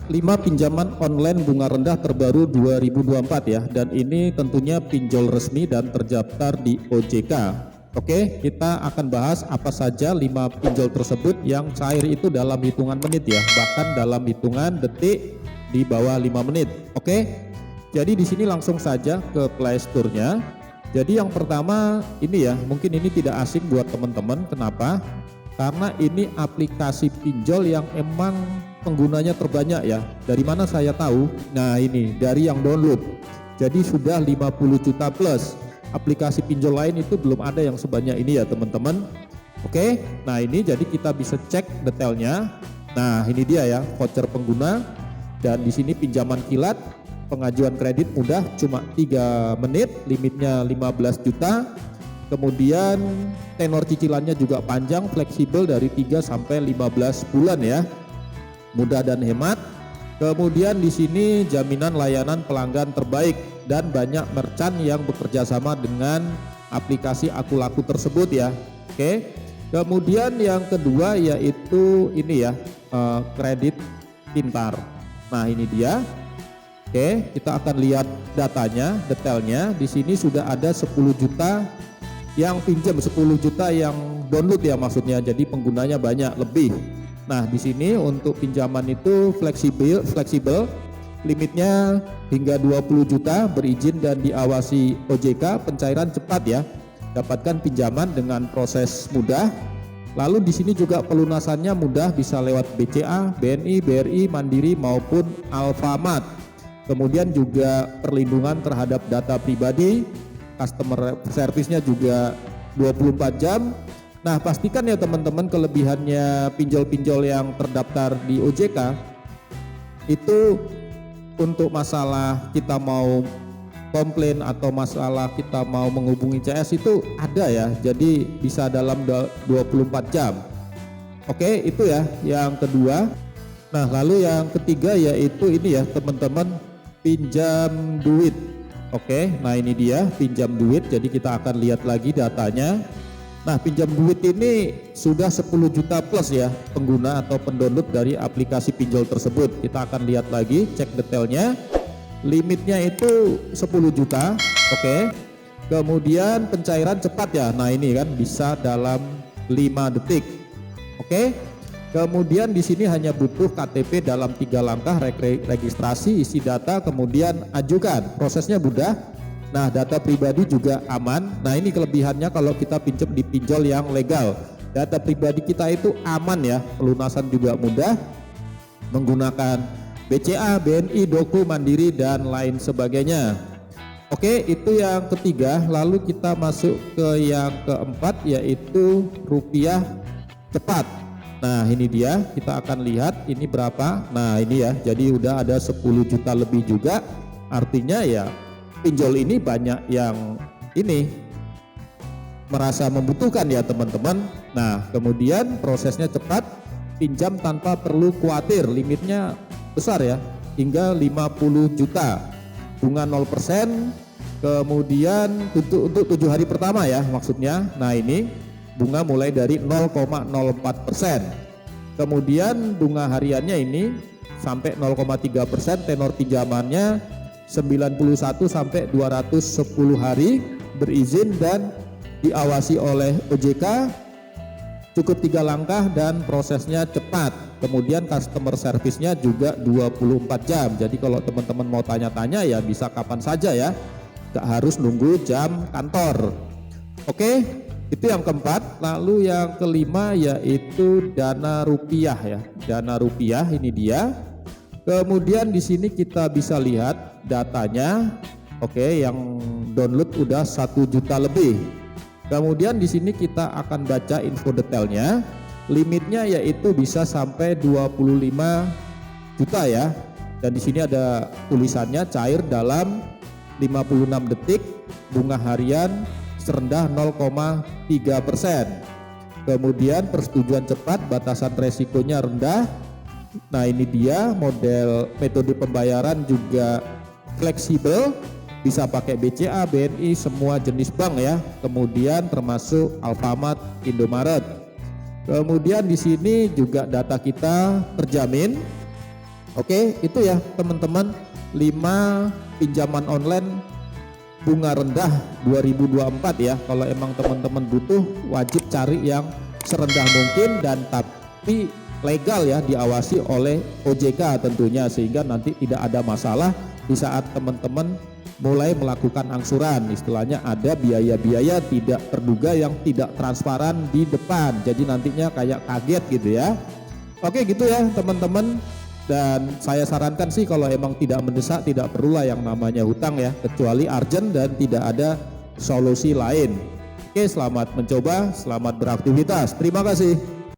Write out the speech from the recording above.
5 pinjaman online bunga rendah terbaru 2024 ya, dan ini tentunya pinjol resmi dan terdaftar di OJK. Oke, kita akan bahas apa saja 5 pinjol tersebut yang cair itu dalam hitungan menit ya, bahkan dalam hitungan detik di bawah 5 menit. Oke, jadi di sini langsung saja ke Play Store-nya. Jadi yang pertama ini ya, mungkin ini tidak asing buat teman-teman. Kenapa? Karena ini aplikasi pinjol yang emang penggunanya terbanyak ya. Dari mana saya tahu? Nah ini dari yang download. Jadi sudah 50 juta plus. Aplikasi pinjol lain itu belum ada yang sebanyak ini ya teman-teman. Oke, nah ini jadi kita bisa cek detailnya. Nah ini dia ya voucher pengguna, dan di sini pinjaman kilat, pengajuan kredit mudah cuma 3 menit, limitnya 15 juta. Kemudian tenor cicilannya juga panjang, fleksibel dari 3 sampai 15 bulan ya. Mudah dan hemat. Kemudian di sini jaminan layanan pelanggan terbaik dan banyak merchant yang bekerja sama dengan aplikasi Aku Laku tersebut ya. Oke. Kemudian yang kedua yaitu ini ya, kredit pintar. Nah, ini dia. Oke, kita akan lihat datanya, detailnya. Di sini sudah ada 10 juta yang pinjam, 10 juta yang download ya maksudnya. Jadi penggunanya banyak lebih. Nah, di sini untuk pinjaman itu fleksibel, limitnya hingga 20 juta, berizin dan diawasi OJK, pencairan cepat ya. Dapatkan pinjaman dengan proses mudah. Lalu di sini juga pelunasannya mudah, bisa lewat BCA, BNI, BRI, Mandiri maupun Alfamart. Kemudian juga perlindungan terhadap data pribadi, customer service-nya juga 24 jam. Nah, pastikan ya teman-teman, kelebihannya pinjol-pinjol yang terdaftar di OJK itu untuk masalah kita mau komplain atau masalah kita mau menghubungi CS itu ada ya, jadi bisa dalam 24 jam. Oke, itu ya yang kedua. Nah, lalu yang ketiga yaitu ini ya teman-teman, pinjam duit. Oke, nah ini dia pinjam duit. Jadi kita akan lihat lagi datanya. Nah, pinjam duit ini sudah 10 juta plus ya pengguna atau pendownload dari aplikasi pinjol tersebut. Kita akan lihat lagi, cek detailnya. Limitnya itu 10 juta. Oke. Kemudian pencairan cepat ya. Nah, ini kan bisa dalam 5 detik. Oke. Kemudian di sini hanya butuh KTP dalam 3 langkah, registrasi, isi data, kemudian ajukan. Prosesnya mudah. Nah, data pribadi juga aman. Nah, ini kelebihannya kalau kita pinjam di pinjol yang legal. Data pribadi kita itu aman ya, pelunasan juga mudah menggunakan BCA, BNI, Doku, Mandiri dan lain sebagainya. Oke, itu yang ketiga. Lalu kita masuk ke yang keempat yaitu rupiah cepat. Nah, ini dia, kita akan lihat ini berapa. Nah, ini ya, jadi udah ada 10 juta lebih juga. Artinya ya pinjol ini banyak yang ini merasa membutuhkan ya teman-teman. Nah, kemudian prosesnya cepat, pinjam tanpa perlu khawatir, limitnya besar ya, hingga 50 juta, bunga 0%, kemudian untuk 7 hari pertama ya maksudnya. Nah, ini bunga mulai dari 0,04%. Kemudian bunga hariannya ini sampai 0,3%, tenor pinjamannya 91 sampai 210 hari, berizin dan diawasi oleh OJK, cukup 3 langkah dan prosesnya cepat. Kemudian customer service-nya juga 24 jam. Jadi kalau teman-teman mau tanya-tanya ya bisa kapan saja ya, gak harus nunggu jam kantor. Oke, itu yang keempat. Lalu yang kelima yaitu dana rupiah ya. Dana rupiah ini dia. Kemudian di sini kita bisa lihat datanya. Oke, yang download udah 1 juta lebih. Kemudian di sini kita akan baca info detailnya. Limitnya yaitu bisa sampai 25 juta ya. Dan di sini ada tulisannya cair dalam 56 detik, bunga harian serendah 0,3%. Kemudian persetujuan cepat, batasan resikonya rendah. Nah, ini dia model metode pembayaran juga fleksibel, bisa pakai BCA, BNI, semua jenis bank ya. Kemudian termasuk Alfamart, Indomaret. Kemudian di sini juga data kita terjamin. Oke, itu ya teman-teman 5 pinjaman online bunga rendah 2024 ya. Kalau emang teman-teman butuh, wajib cari yang serendah mungkin dan tapi legal ya, diawasi oleh OJK tentunya, sehingga nanti tidak ada masalah di saat teman-teman mulai melakukan angsuran. Istilahnya ada biaya-biaya tidak terduga yang tidak transparan di depan, jadi nantinya kayak kaget gitu ya. Oke gitu ya teman-teman, dan saya sarankan sih kalau emang tidak mendesak, tidak perlulah yang namanya hutang ya, kecuali urgent dan tidak ada solusi lain. Oke, selamat mencoba, selamat beraktivitas, terima kasih.